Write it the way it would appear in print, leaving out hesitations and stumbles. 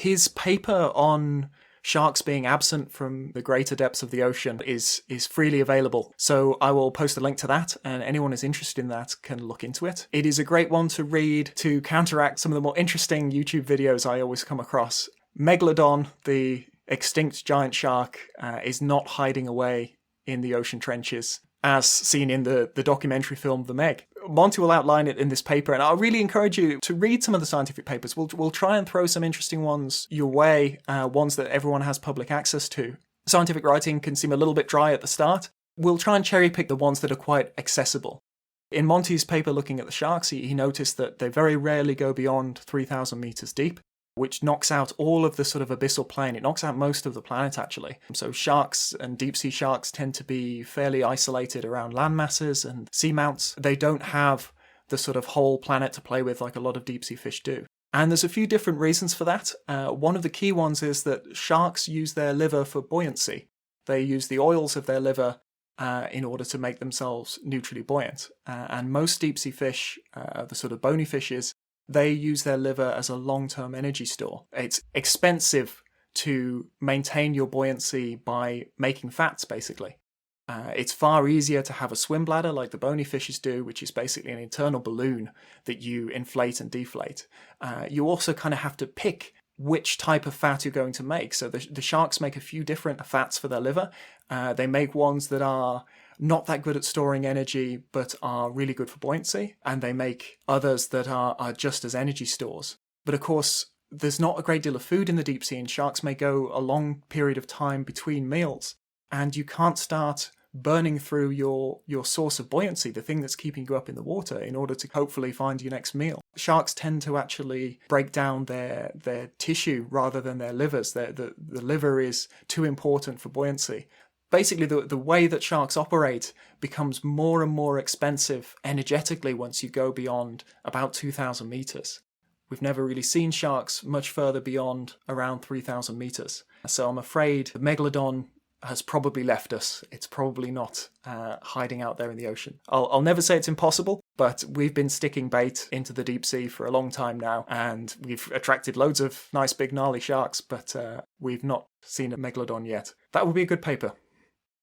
His paper on sharks being absent from the greater depths of the ocean is freely available. So I will post a link to that, and anyone who's interested in that can look into it. It is a great one to read to counteract some of the more interesting YouTube videos I always come across. Megalodon, the extinct giant shark, is not hiding away in the ocean trenches, as seen in the documentary film The Meg. Monty will outline it in this paper, and I'll really encourage you to read some of the scientific papers. We'll try and throw some interesting ones your way, ones that everyone has public access to. Scientific writing can seem a little bit dry at the start. We'll try and cherry pick the ones that are quite accessible. In Monty's paper looking at the sharks, he noticed that they very rarely go beyond 3,000 meters deep, which knocks out all of the sort of abyssal plain. It knocks out most of the planet, actually. So sharks and deep-sea sharks tend to be fairly isolated around land masses and seamounts. They don't have the sort of whole planet to play with like a lot of deep-sea fish do. And there's a few different reasons for that. One of the key ones is that sharks use their liver for buoyancy. They use the oils of their liver in order to make themselves neutrally buoyant. And most deep-sea fish, the sort of bony fishes, they use their liver as a long-term energy store. It's expensive to maintain your buoyancy by making fats, basically. It's far easier to have a swim bladder like the bony fishes do, which is basically an internal balloon that you inflate and deflate. You also kind of have to pick which type of fat you're going to make. So the sharks make a few different fats for their liver. They make ones that are not that good at storing energy, but are really good for buoyancy. And they make others that are just as energy stores. But of course, there's not a great deal of food in the deep sea, and sharks may go a long period of time between meals. And you can't start burning through your source of buoyancy, the thing that's keeping you up in the water, in order to hopefully find your next meal. Sharks tend to actually break down their tissue rather than their livers. The liver is too important for buoyancy. Basically, the way that sharks operate becomes more and more expensive energetically once you go beyond about 2,000 meters. We've never really seen sharks much further beyond around 3,000 meters. So I'm afraid the Megalodon has probably left us. It's probably not hiding out there in the ocean. I'll never say it's impossible, but we've been sticking bait into the deep sea for a long time now, and we've attracted loads of nice big gnarly sharks, but we've not seen a Megalodon yet. That would be a good paper.